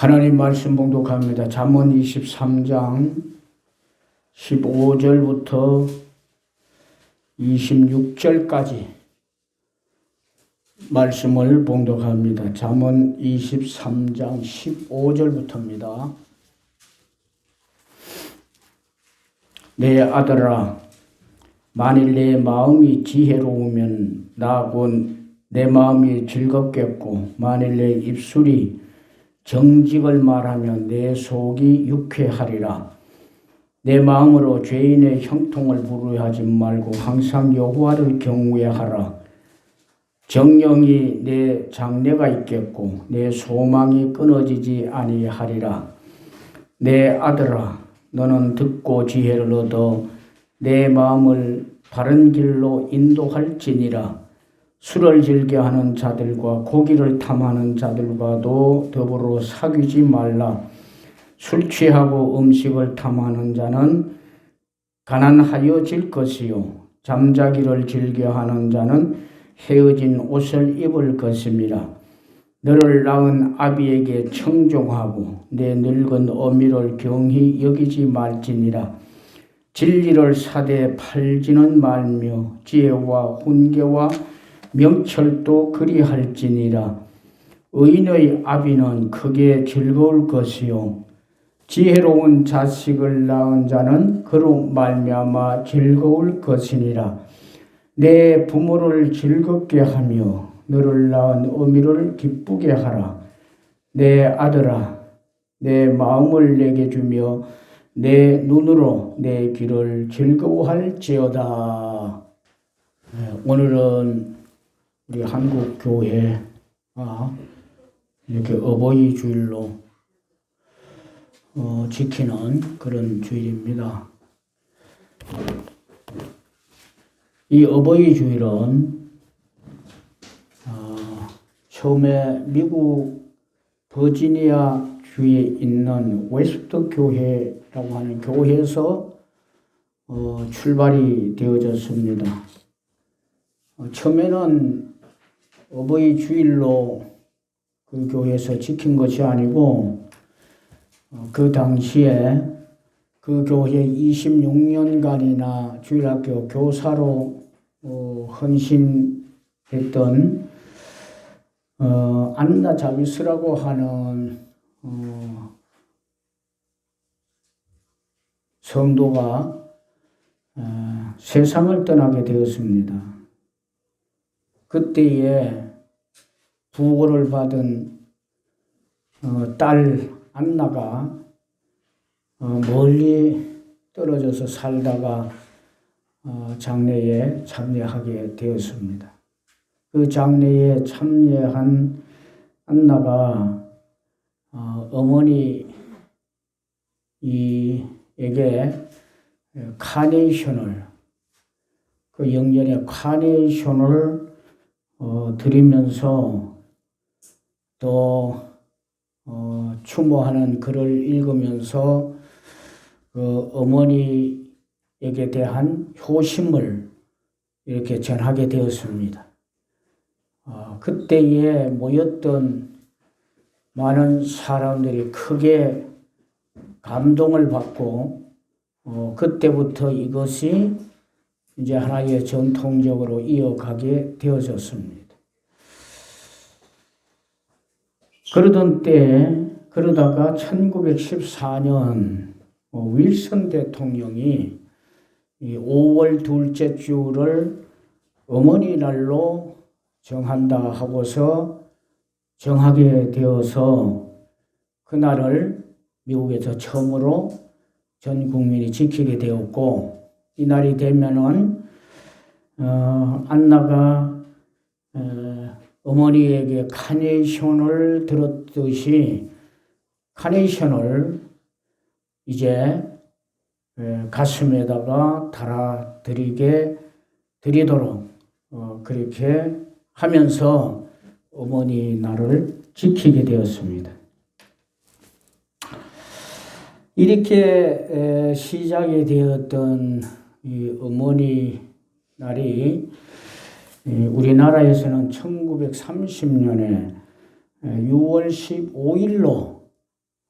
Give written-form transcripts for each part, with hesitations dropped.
하나님 말씀 봉독합니다. 잠언 23장 15절부터 26절까지 말씀을 봉독합니다. 잠언 23장 15절부터입니다. 내 아들아, 만일 내 마음이 지혜로우면 나 곧 내 마음이 즐겁겠고, 만일 내 입술이 정직을 말하면 내 속이 유쾌하리라. 내 마음으로 죄인의 형통을 부르하지 말고 항상 여호와를 경외하라. 정령이 내 장래가 있겠고 내 소망이 끊어지지 아니하리라. 내 아들아, 너는 듣고 지혜를 얻어 내 마음을 바른 길로 인도할지니라. 술을 즐겨하는 자들과 고기를 탐하는 자들과도 더불어 사귀지 말라. 술 취하고 음식을 탐하는 자는 가난하여질 것이요, 잠자기를 즐겨하는 자는 헤어진 옷을 입을 것임이라. 너를 낳은 아비에게 청종하고 내 늙은 어미를 경히 여기지 말지니라. 진리를 사되 팔지는 말며 지혜와 훈계와 명철도 그리할지니라. 의인의 아비는 크게 즐거울 것이요, 지혜로운 자식을 낳은 자는 그로 말미암아 즐거울 것이니라. 내 부모를 즐겁게 하며 너를 낳은 어미를 기쁘게 하라. 내 아들아, 내 마음을 내게 주며 내 눈으로 내 귀를 즐거워할지어다. 오늘은 우리 한국 교회가 이렇게 어버이 주일로 지키는 그런 주일입니다. 이 어버이 주일은 처음에 미국 버지니아 주에 있는 웨스트 교회라고 하는 교회에서 출발이 되어졌습니다. 처음에는 어버이 주일로 그 교회에서 지킨 것이 아니고, 그 당시에 그 교회 26년간이나 주일학교 교사로 헌신했던 안나 자비스라고 하는 성도가 세상을 떠나게 되었습니다. 그때에 부고를 받은 딸 안나가 멀리 떨어져서 살다가 장례에 참여하게 되었습니다. 그 장례에 참여한 안나가 어머니에게 카네이션을, 그 영전에 카네이션을 드리면서 또 추모하는 글을 읽으면서 그 어머니에게 대한 효심을 이렇게 전하게 되었습니다. 그때에 모였던 많은 사람들이 크게 감동을 받고 그때부터 이것이 이제 하나의 전통적으로 이어가게 되어졌습니다. 그러다가 1914년 윌슨 대통령이 5월 둘째 주를 어머니 날로 정한다 하고서 정하게 되어서 그날을 미국에서 처음으로 전 국민이 지키게 되었고, 이 날이 되면은 안나가 어머니에게 카네이션을 들었듯이 카네이션을 이제 가슴에다가 드리도록 그렇게 하면서 어머니 날을 지키게 되었습니다. 이렇게 시작이 되었던 이 어머니 날이 우리나라에서는 1930년에 6월 15일로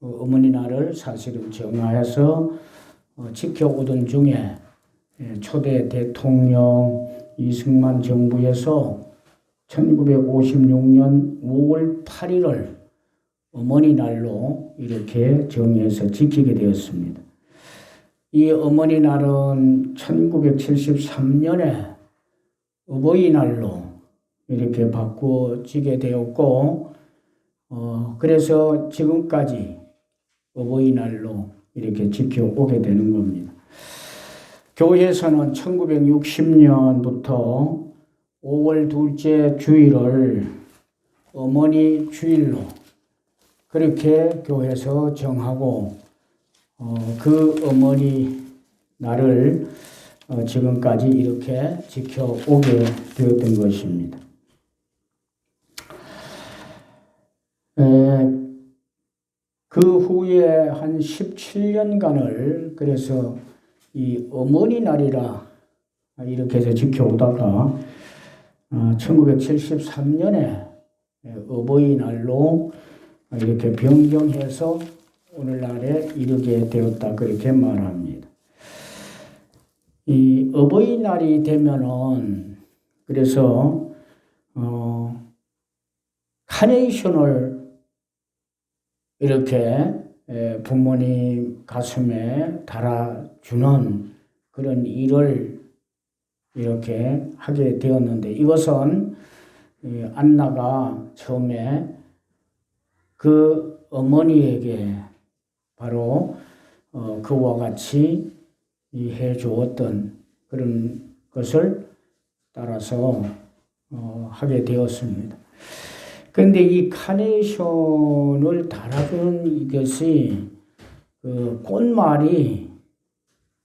어머니 날을 사실은 정하여서 지켜오던 중에 초대 대통령 이승만 정부에서 1956년 5월 8일을 어머니 날로 이렇게 정해서 지키게 되었습니다. 이 어머니 날은 1973년에 어버이날로 이렇게 바꾸어지게 되었고, 그래서 지금까지 어버이날로 이렇게 지켜오게 되는 겁니다. 교회에서는 1960년부터 5월 둘째 주일을 어머니 주일로 그렇게 교회에서 정하고, 그 어머니 날을 지금까지 이렇게 지켜오게 되었던 것입니다. 그 후에 한 17년간을 그래서 이 어머니 날이라 이렇게 해서 지켜오다가 1973년에 어버이날로 이렇게 변경해서 오늘날에 이르게 되었다 그렇게 말합니다. 이 어버이날이 되면은 그래서 카네이션을 이렇게 부모님 가슴에 달아주는 그런 일을 이렇게 하게 되었는데, 이것은 안나가 처음에 그 어머니에게 바로 그와 같이 해 주었던 그런 것을 따라서 하게 되었습니다. 그런데 이 카네이션을 달아주는 이것이 그 꽃말이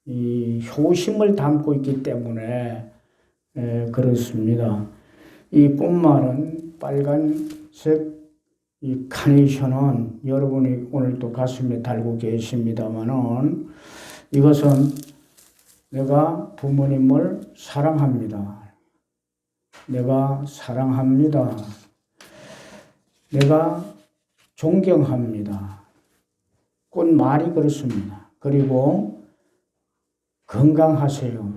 이 효심을 담고 있기 때문에 그렇습니다. 이 꽃말은 빨간색 이 카네이션은 여러분이 오늘도 가슴에 달고 계십니다만은 이것은 내가 부모님을 사랑합니다. 내가 사랑합니다. 내가 존경합니다. 꽃말이 그렇습니다. 그리고 건강하세요.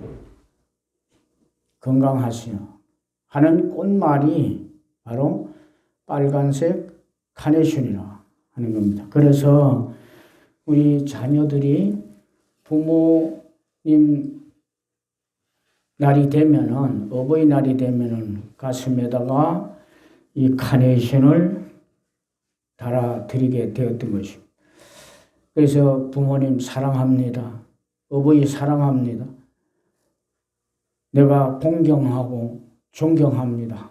건강하세요. 하는 꽃말이 바로 빨간색 카네이션이라 하는 겁니다. 그래서 우리 자녀들이 부모님 날이 되면은, 어버이날이 되면은 가슴에다가 이 카네이션을 달아드리게 되었던 것입니다. 그래서 부모님 사랑합니다. 어버이 사랑합니다. 내가 공경하고 존경합니다.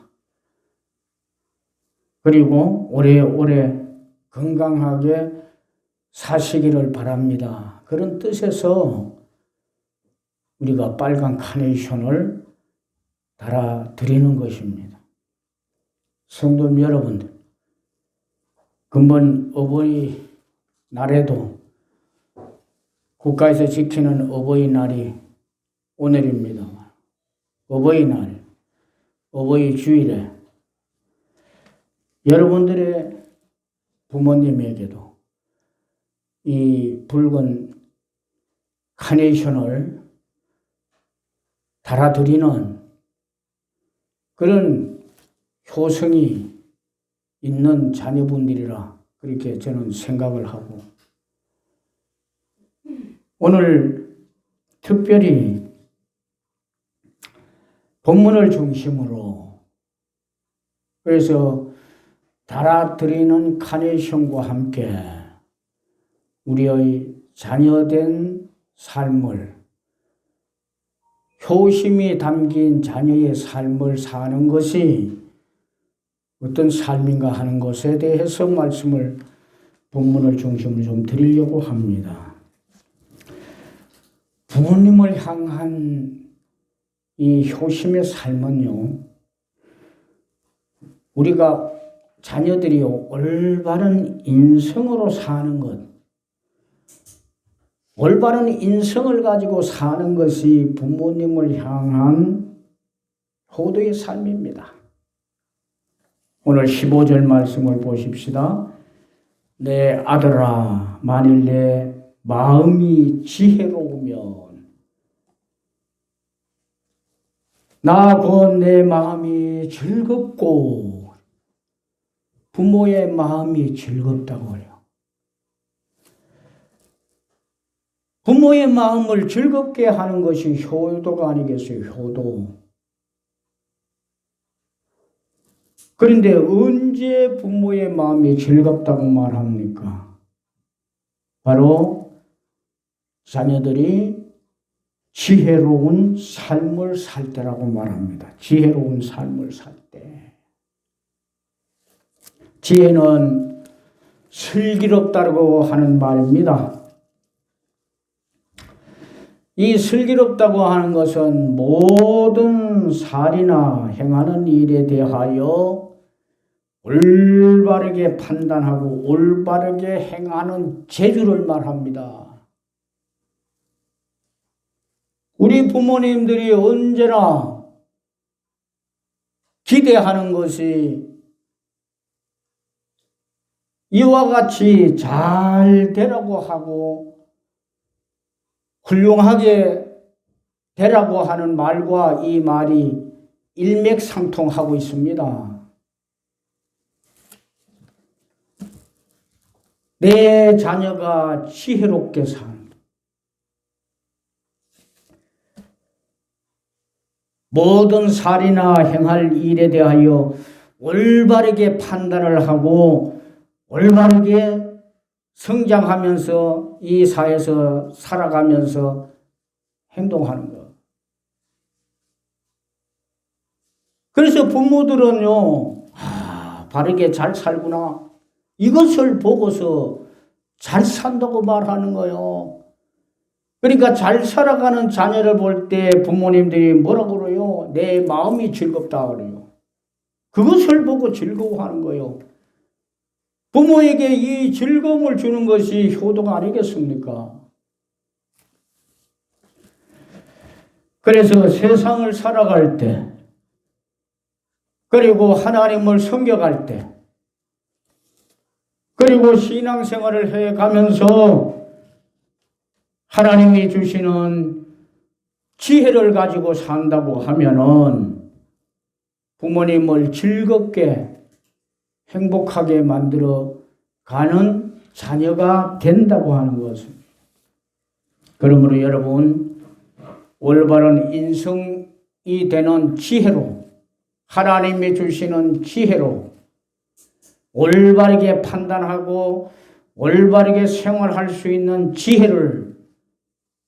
그리고 오래오래 건강하게 사시기를 바랍니다. 그런 뜻에서 우리가 빨간 카네이션을 달아드리는 것입니다. 성도 여러분들, 금번 어버이날에도 국가에서 지키는 어버이날이 오늘입니다. 어버이날, 어버이 주일에 여러분들의 부모님에게도 이 붉은 카네이션을 달아드리는 그런 효성이 있는 자녀분들이라 그렇게 저는 생각을 하고, 오늘 특별히 본문을 중심으로 그래서 달아드리는 카네이션과 함께 우리의 자녀된 삶을, 효심이 담긴 자녀의 삶을 사는 것이 어떤 삶인가 하는 것에 대해서 말씀을, 본문을 중심으로 좀 드리려고 합니다. 부모님을 향한 이 효심의 삶은요, 우리가 자녀들이 올바른 인성으로 사는 것, 올바른 인성을 가지고 사는 것이 부모님을 향한 효도의 삶입니다. 오늘 15절 말씀을 보십시다. 내 아들아, 만일 내 마음이 지혜로우면 나 곧 내 마음이 즐겁고 부모의 마음이 즐겁다고 해요. 부모의 마음을 즐겁게 하는 것이 효도가 아니겠어요? 효도. 그런데 언제 부모의 마음이 즐겁다고 말합니까? 바로 자녀들이 지혜로운 삶을 살 때라고 말합니다. 지혜로운 삶을 살 때. 지혜는 슬기롭다고 하는 말입니다. 이 슬기롭다고 하는 것은 모든 살이나 행하는 일에 대하여 올바르게 판단하고 올바르게 행하는 재주를 말합니다. 우리 부모님들이 언제나 기대하는 것이 이와 같이 잘 되라고 하고 훌륭하게 되라고 하는 말과 이 말이 일맥상통하고 있습니다. 내 자녀가 지혜롭게 산 모든 살이나 행할 일에 대하여 올바르게 판단을 하고 올바르게 성장하면서 이 사회에서 살아가면서 행동하는 것. 그래서 부모들은요, 바르게 잘 살구나. 이것을 보고서 잘 산다고 말하는 거예요. 그러니까 잘 살아가는 자녀를 볼 때 부모님들이 뭐라고 그래요? 내 마음이 즐겁다 그래요. 그것을 보고 즐거워하는 거예요. 부모에게 이 즐거움을 주는 것이 효도가 아니겠습니까? 그래서 세상을 살아갈 때, 그리고 하나님을 섬겨갈 때, 그리고 신앙생활을 해가면서 하나님이 주시는 지혜를 가지고 산다고 하면은 부모님을 즐겁게 행복하게 만들어 가는 자녀가 된다고 하는 것입니다. 그러므로 여러분, 올바른 인성이 되는 지혜로, 하나님이 주시는 지혜로 올바르게 판단하고 올바르게 생활할 수 있는 지혜를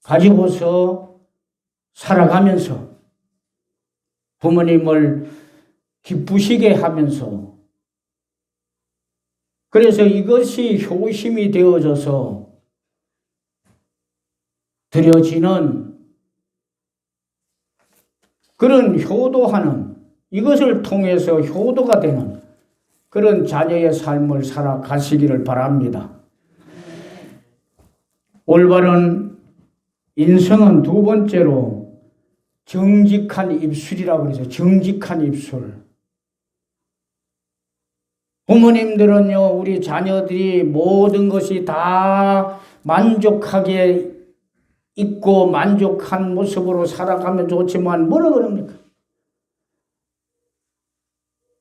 가지고서 살아가면서 부모님을 기쁘시게 하면서, 그래서 이것이 효심이 되어져서 드려지는 그런 효도하는, 이것을 통해서 효도가 되는 그런 자녀의 삶을 살아가시기를 바랍니다. 올바른 인성은 두 번째로 정직한 입술이라고 그러죠. 정직한 입술. 부모님들은요, 우리 자녀들이 모든 것이 다 만족하게 있고 만족한 모습으로 살아가면 좋지만 뭐라 그럽니까?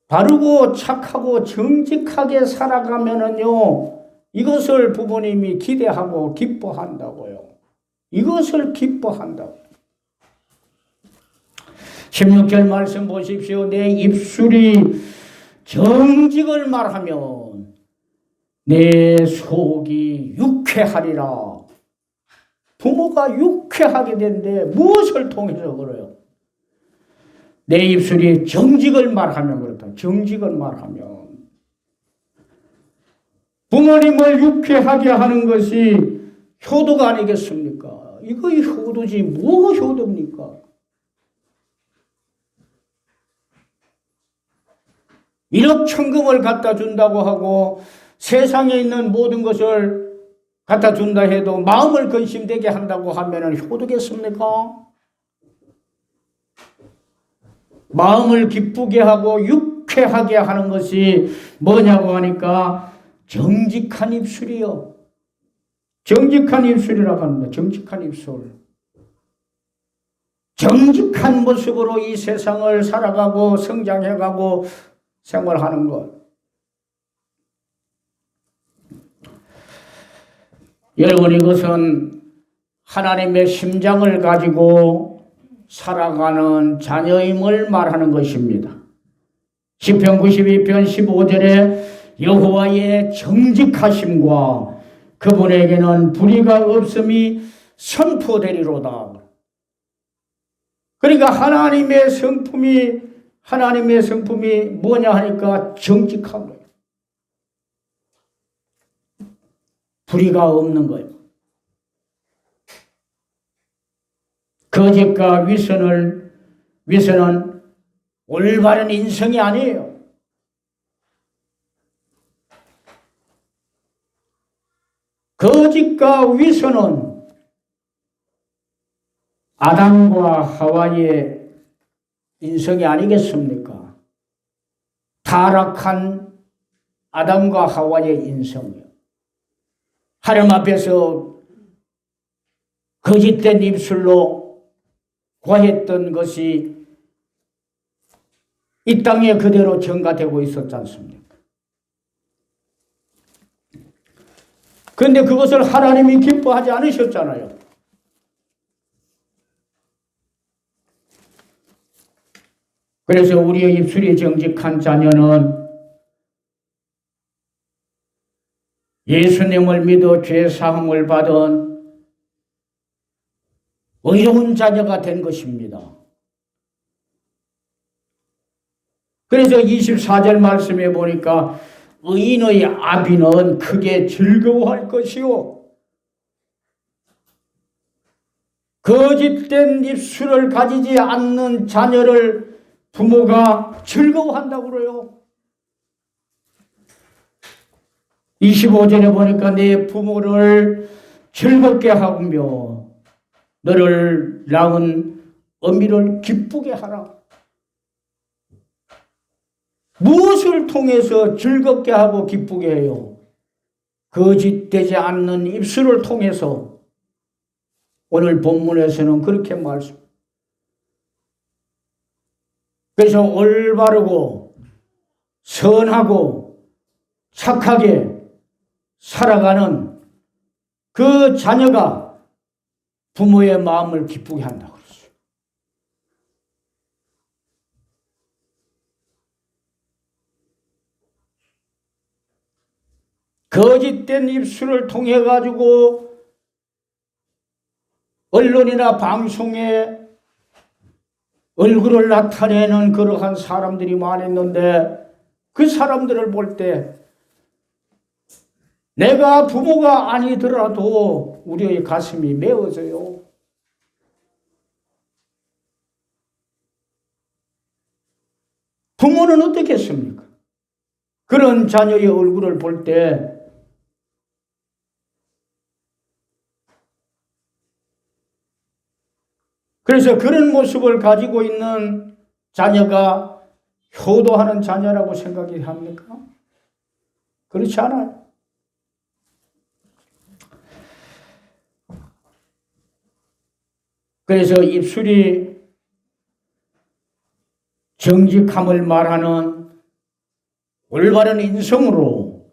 바르고 착하고 정직하게 살아가면은요, 이것을 부모님이 기대하고 기뻐한다고요. 이것을 기뻐한다고. 16절 말씀 보십시오. 내 입술이 정직을 말하면 내 속이 유쾌하리라. 부모가 유쾌하게 된데 무엇을 통해서 그래요? 내 입술이 정직을 말하면 그렇다. 정직을 말하면. 부모님을 유쾌하게 하는 것이 효도가 아니겠습니까? 이거 효도지 뭐가 효도입니까? 1억 천금을 갖다 준다고 하고 세상에 있는 모든 것을 갖다 준다 해도 마음을 근심되게 한다고 하면 효도겠습니까? 마음을 기쁘게 하고 유쾌하게 하는 것이 뭐냐고 하니까 정직한 입술이요. 정직한 입술이라고 합니다. 정직한 입술. 정직한 모습으로 이 세상을 살아가고 성장해가고 생활하는 것. 여러분, 이것은 하나님의 심장을 가지고 살아가는 자녀임을 말하는 것입니다. 시편 92편 15절에 여호와의 정직하심과 그분에게는 불의가 없음이 선포되리로다. 그러니까 하나님의 성품이 뭐냐 하니까 정직한 거예요. 불의가 없는 거예요. 거짓과 위선은 올바른 인성이 아니에요. 거짓과 위선은 아담과 하와의 인성이 아니겠습니까? 타락한 아담과 하와의 인성이요. 하나님 앞에서 거짓된 입술로 과했던 것이 이 땅에 그대로 전가되고 있었지 않습니까? 그런데 그것을 하나님이 기뻐하지 않으셨잖아요. 그래서 우리의 입술이 정직한 자녀는 예수님을 믿어 죄 사함을 받은 의로운 자녀가 된 것입니다. 그래서 24절 말씀에 보니까 의인의 아비는 크게 즐거워할 것이요. 거짓된 입술을 가지지 않는 자녀를 부모가 즐거워한다고 그래요. 25절에 보니까 내 부모를 즐겁게 하며 너를 낳은 어미를 기쁘게 하라. 무엇을 통해서 즐겁게 하고 기쁘게 해요? 거짓되지 않는 입술을 통해서. 오늘 본문에서는 그렇게 말씀. 그래서 올바르고 선하고 착하게 살아가는 그 자녀가 부모의 마음을 기쁘게 한다고 그랬어요. 거짓된 입술을 통해 가지고 언론이나 방송에 얼굴을 나타내는 그러한 사람들이 많았는데 그 사람들을 볼 때 내가 부모가 아니더라도 우리의 가슴이 메어져요. 부모는 어떻겠습니까? 그런 자녀의 얼굴을 볼 때 그래서 그런 모습을 가지고 있는 자녀가 효도하는 자녀라고 생각이 합니까? 그렇지 않아요. 그래서 입술이 정직함을 말하는 올바른 인성으로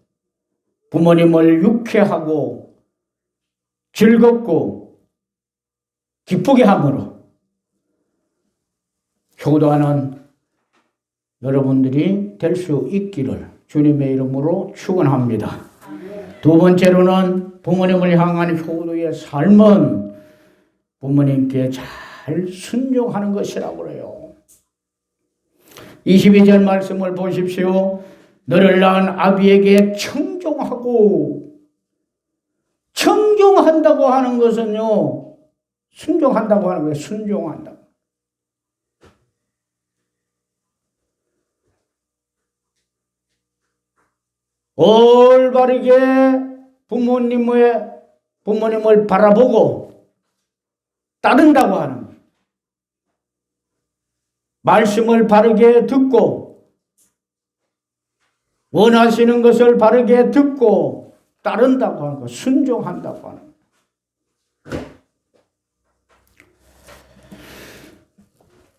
부모님을 유쾌하고 즐겁고 기쁘게 함으로 효도하는 여러분들이 될 수 있기를 주님의 이름으로 축원합니다. 두 번째로는 부모님을 향한 효도의 삶은 부모님께 잘 순종하는 것이라고 그래요. 22절 말씀을 보십시오. 너를 낳은 아비에게 청종하고, 청종한다고 하는 것은요, 순종한다고 하는 거예요. 순종한다. 올바르게 부모님을 바라보고 따른다고 하는 거예요. 말씀을 바르게 듣고 원하시는 것을 바르게 듣고 따른다고 하는 거, 순종한다고 하는 거.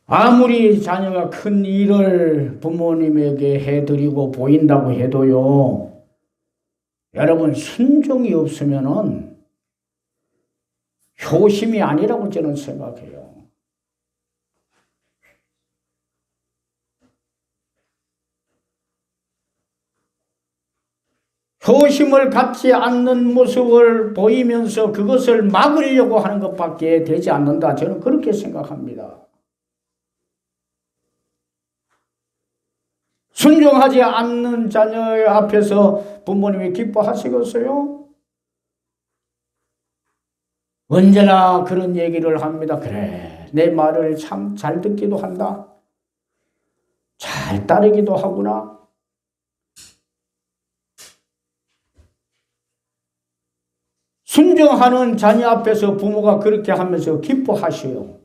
아무리 자녀가 큰 일을 부모님에게 해드리고 보인다고 해도요, 여러분 순종이 없으면은 효심이 아니라고 저는 생각해요. 효심을 갖지 않는 모습을 보이면서 그것을 막으려고 하는 것밖에 되지 않는다. 저는 그렇게 생각합니다. 순종하지 않는 자녀 앞에서 부모님이 기뻐하시겠어요? 언제나 그런 얘기를 합니다. 그래, 내 말을 참 잘 듣기도 한다. 잘 따르기도 하구나. 순종하는 자녀 앞에서 부모가 그렇게 하면서 기뻐하셔요.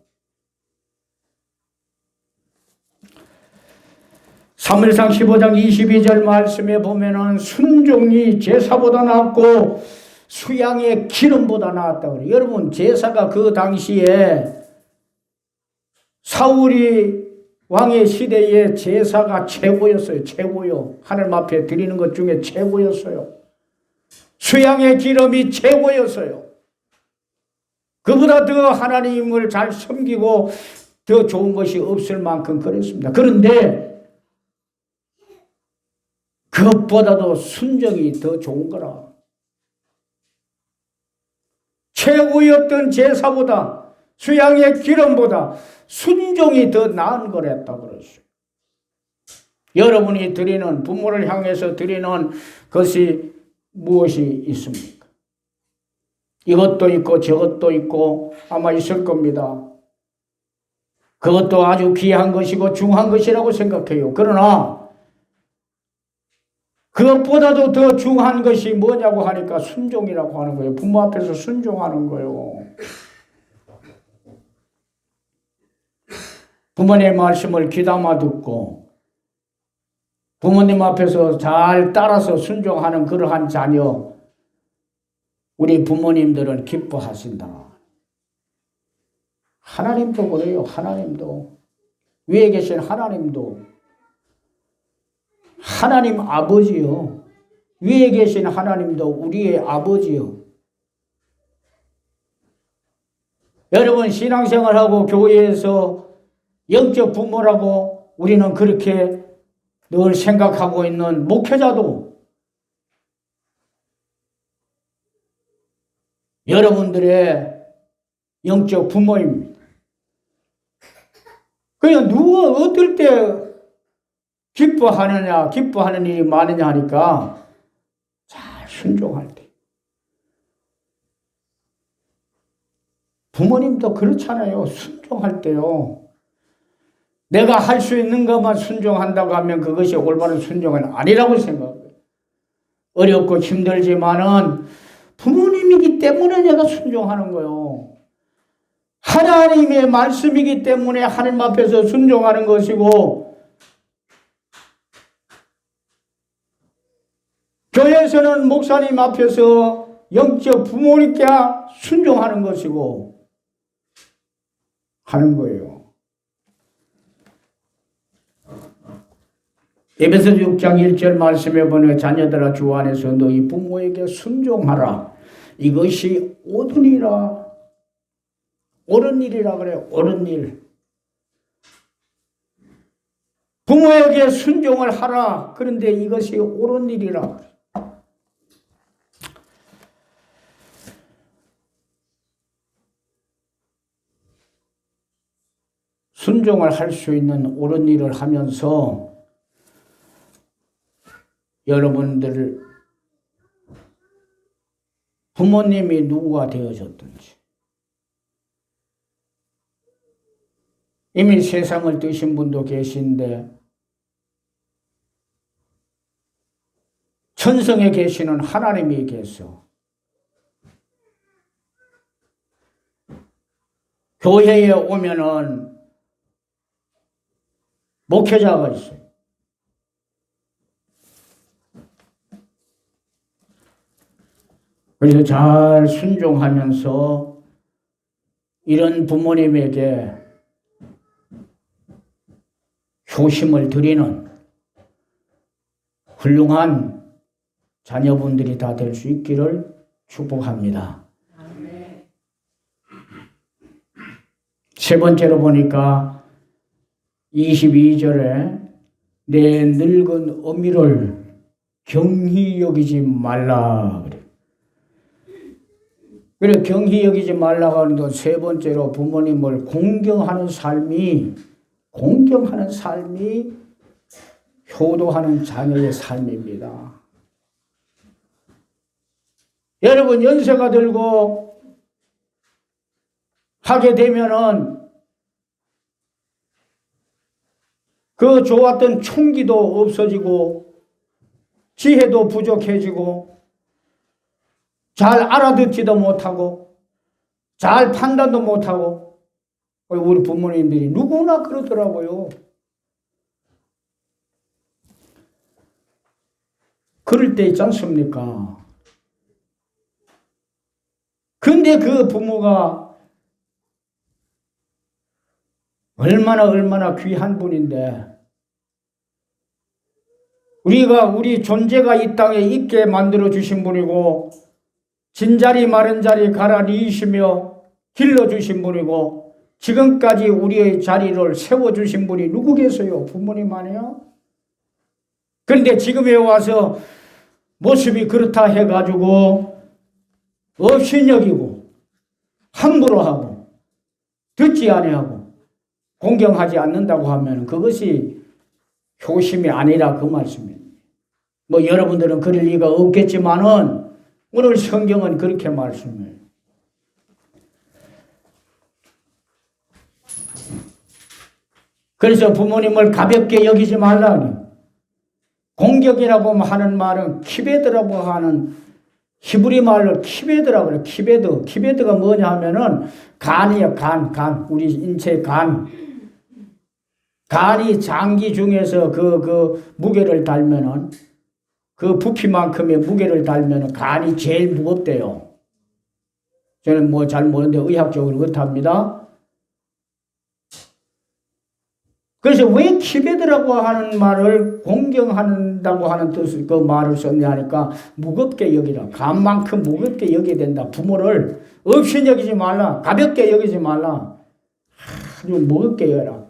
사무엘상 15장 22절 말씀에 보면은 순종이 제사보다 낫고 수양의 기름보다 낫다고 그래요. 여러분, 제사가 그 당시에 사울이 왕의 시대에 제사가 최고였어요. 최고요. 하나님 앞에 드리는 것 중에 최고였어요. 수양의 기름이 최고였어요. 그보다 더 하나님을 잘 섬기고 더 좋은 것이 없을 만큼 그랬습니다. 그런데 그것보다도 순종이 더 좋은 거라. 최고였던 제사보다, 수양의 기름보다 순종이 더 나은 거랬다고 그랬어요. 여러분이 드리는, 부모를 향해서 드리는 것이 무엇이 있습니까? 이것도 있고 저것도 있고 아마 있을 겁니다. 그것도 아주 귀한 것이고 중요한 것이라고 생각해요. 그러나 그것보다도 더 중요한 것이 뭐냐고 하니까 순종이라고 하는 거예요. 부모 앞에서 순종하는 거예요. 부모님의 말씀을 귀담아 듣고 부모님 앞에서 잘 따라서 순종하는 그러한 자녀, 우리 부모님들은 기뻐하신다. 하나님도 그래요. 하나님도. 위에 계신 하나님도. 하나님 아버지요. 위에 계신 하나님도 우리의 아버지요. 여러분, 신앙생활하고 교회에서 영적 부모라고 우리는 그렇게 늘 생각하고 있는 목회자도 여러분들의 영적 부모입니다. 그냥 누가 어떨 때 기뻐하느냐, 기뻐하는 일이 많으냐 하니까 잘 순종할 때. 부모님도 그렇잖아요. 순종할 때요. 내가 할 수 있는 것만 순종한다고 하면 그것이 올바른 순종은 아니라고 생각해요. 어렵고 힘들지만은 부모님이기 때문에 내가 순종하는 거예요. 하나님의 말씀이기 때문에 하나님 앞에서 순종하는 것이고, 교회에서는 목사님 앞에서 영적 부모님께 순종하는 것이고 하는 거예요. 에베소서 6장 1절 말씀에 보면 자녀들아 주 안에서 너희 부모에게 순종하라. 이것이 옳은 일이라. 옳은 일이라 그래요. 옳은 일. 부모에게 순종을 하라. 그런데 이것이 옳은 일이라. 순종을 할 수 있는 옳은 일을 하면서 여러분들 부모님이 누구가 되어졌든지 이미 세상을 뜨신 분도 계신데 천성에 계시는 하나님이 계셔. 교회에 오면은 목회자가 있어요. 그래서 잘 순종하면서 이런 부모님에게 효심을 드리는 훌륭한 자녀분들이 다 될 수 있기를 축복합니다. 세 번째로 보니까 22절에 내 늙은 어미를 경히 여기지 말라. 그래 경히 여기지 말라고 하는데 세 번째로 부모님을 공경하는 삶이 효도하는 자녀의 삶입니다. 여러분 연세가 들고 하게 되면은 그 좋았던 총기도 없어지고 지혜도 부족해지고 잘 알아듣지도 못하고 잘 판단도 못하고 우리 부모님들이 누구나 그러더라고요. 그럴 때 있지 않습니까? 근데 그 부모가 얼마나 귀한 분인데 우리 존재가 이 땅에 있게 만들어 주신 분이고 진자리 마른 자리 갈아리이시며 길러주신 분이고 지금까지 우리의 자리를 세워주신 분이 누구 계세요? 부모님 아니에요? 그런데 지금에 와서 모습이 그렇다 해가지고 업신여기고 함부로 하고 듣지 아니하고 공경하지 않는다고 하면 그것이 효심이 아니라 그 말씀입니다. 뭐 여러분들은 그럴 리가 없겠지만은 오늘 성경은 그렇게 말씀해요. 그래서 부모님을 가볍게 여기지 말라니. 공격이라고 하는 말은 키베드라고 하는 히브리 말로 키베드라고 그래요. 키베드. 키베드가 뭐냐 하면은 간이에요. 간. 우리 인체 간. 간이 장기 중에서 그 무게를 달면은 그 부피만큼의 무게를 달면은 간이 제일 무겁대요. 저는 뭐 잘 모르는데 의학적으로 그렇답니다. 그래서 왜 키베드라고 하는 말을 공경한다고 하는 뜻을 그 말을 썼냐 하니까 무겁게 여기라. 간만큼 무겁게 여겨야 된다. 부모를 없이 여기지 말라. 가볍게 여기지 말라. 아주 무겁게 여겨라.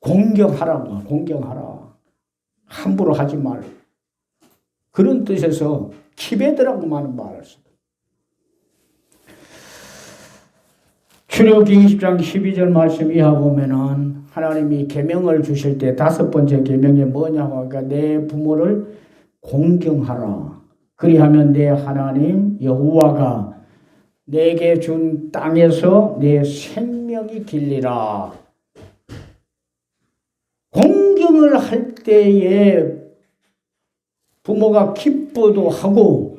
공경하라고. 공경하라. 함부로 하지 말라. 그런 뜻에서 키베드라고 하는 말을 썼다. 출애굽기 20장 12절 말씀 이하 보면은 하나님이 계명을 주실 때 다섯 번째 계명이 뭐냐고 하니까 내 부모를 공경하라. 그리하면 내 하나님 여호와가 내게 준 땅에서 내 생명이 길리라. 공경을 할 때에 부모가 기뻐도 하고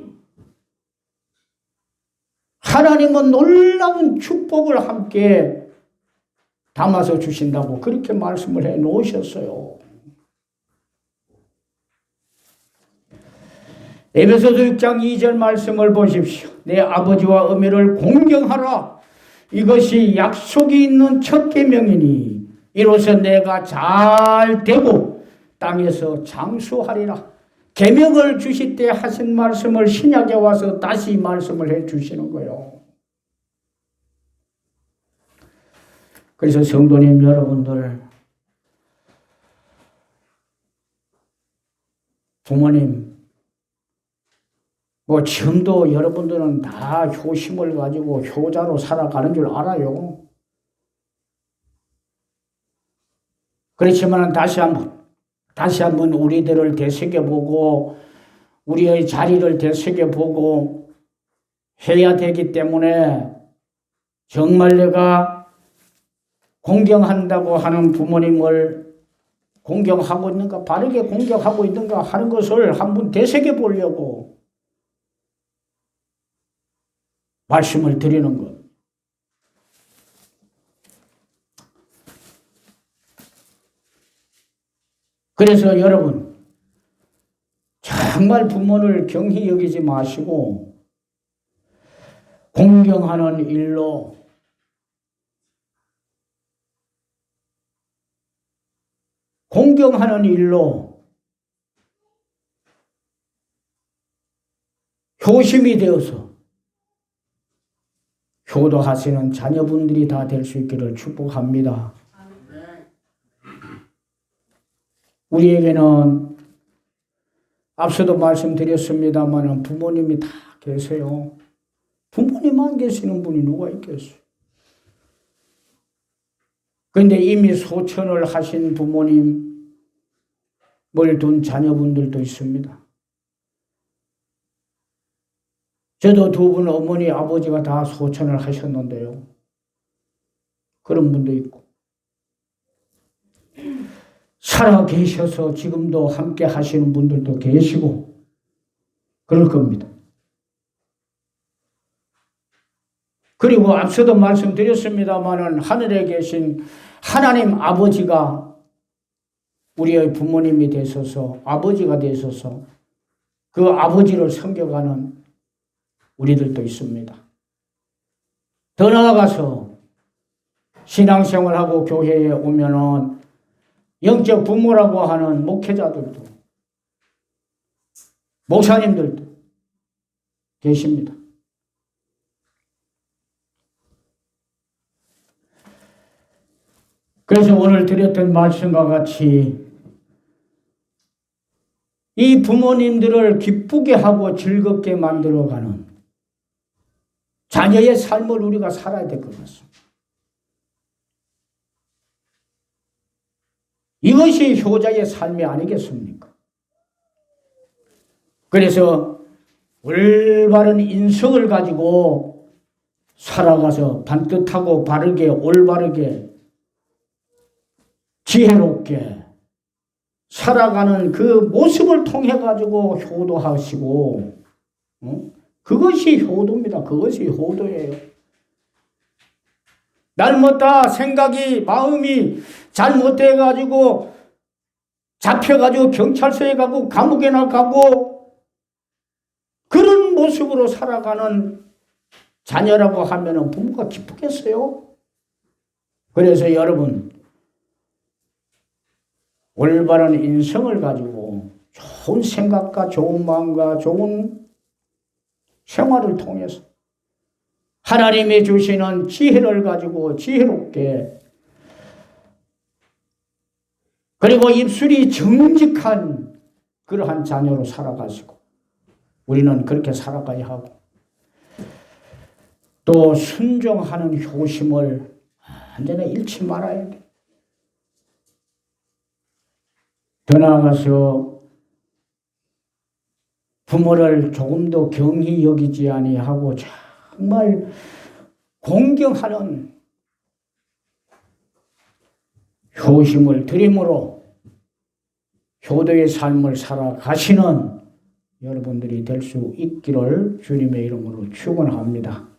하나님은 놀라운 축복을 함께 담아서 주신다고 그렇게 말씀을 해 놓으셨어요. 에베소서 6장 2절 말씀을 보십시오. 내 아버지와 어미를 공경하라. 이것이 약속이 있는 첫 계명이니 이로써 내가 잘 되고 땅에서 장수하리라. 계명을 주실 때 하신 말씀을 신약에 와서 다시 말씀을 해 주시는 거예요. 그래서 성도님 여러분들, 부모님, 뭐 지금도 여러분들은 다 효심을 가지고 효자로 살아가는 줄 알아요. 그렇지만 다시 한번 우리들을 되새겨보고 우리의 자리를 되새겨보고 해야 되기 때문에 정말 내가 공경한다고 하는 부모님을 공경하고 있는가, 바르게 공경하고 있는가 하는 것을 한번 되새겨보려고 말씀을 드리는 것. 그래서 여러분 정말 부모를 경히 여기지 마시고 공경하는 일로 효심이 되어서 효도하시는 자녀분들이 다 될 수 있기를 축복합니다. 우리에게는 앞서도 말씀드렸습니다만 부모님이 다 계세요. 부모님 안 계시는 분이 누가 있겠어요? 그런데 이미 소천을 하신 부모님을 둔 자녀분들도 있습니다. 저도 두 분 어머니 아버지가 다 소천을 하셨는데요. 그런 분도 있고 살아 계셔서 지금도 함께 하시는 분들도 계시고 그럴 겁니다. 그리고 앞서도 말씀드렸습니다마는 하늘에 계신 하나님 아버지가 우리의 부모님이 되셔서 아버지가 되셔서 그 아버지를 섬겨가는 우리들도 있습니다. 더 나아가서 신앙생활하고 교회에 오면은 영적 부모라고 하는 목회자들도 목사님들도 계십니다. 그래서 오늘 드렸던 말씀과 같이 이 부모님들을 기쁘게 하고 즐겁게 만들어가는 자녀의 삶을 우리가 살아야 될 것 같습니다. 이것이 효자의 삶이 아니겠습니까? 그래서 올바른 인성을 가지고 살아가서 반듯하고 바르게 올바르게 지혜롭게 살아가는 그 모습을 통해 가지고 효도하시고 그것이 효도입니다. 그것이 효도예요. 날마다 생각이 마음이 잘못돼 가지고 잡혀 가지고 경찰서에 가고 감옥에나 가고 그런 모습으로 살아가는 자녀라고 하면은 부모가 기쁘겠어요? 그래서 여러분 올바른 인성을 가지고 좋은 생각과 좋은 마음과 좋은 생활을 통해서 하나님이 주시는 지혜를 가지고 지혜롭게 그리고 입술이 정직한 그러한 자녀로 살아가시고 우리는 그렇게 살아가야 하고 또 순종하는 효심을 언제나 잃지 말아야 돼. 더 나아가서 부모를 조금 더 경히 여기지 아니하고 정말 공경하는 효심을 드림으로 효도의 삶을 살아가시는 여러분들이 될 수 있기를 주님의 이름으로 축원합니다.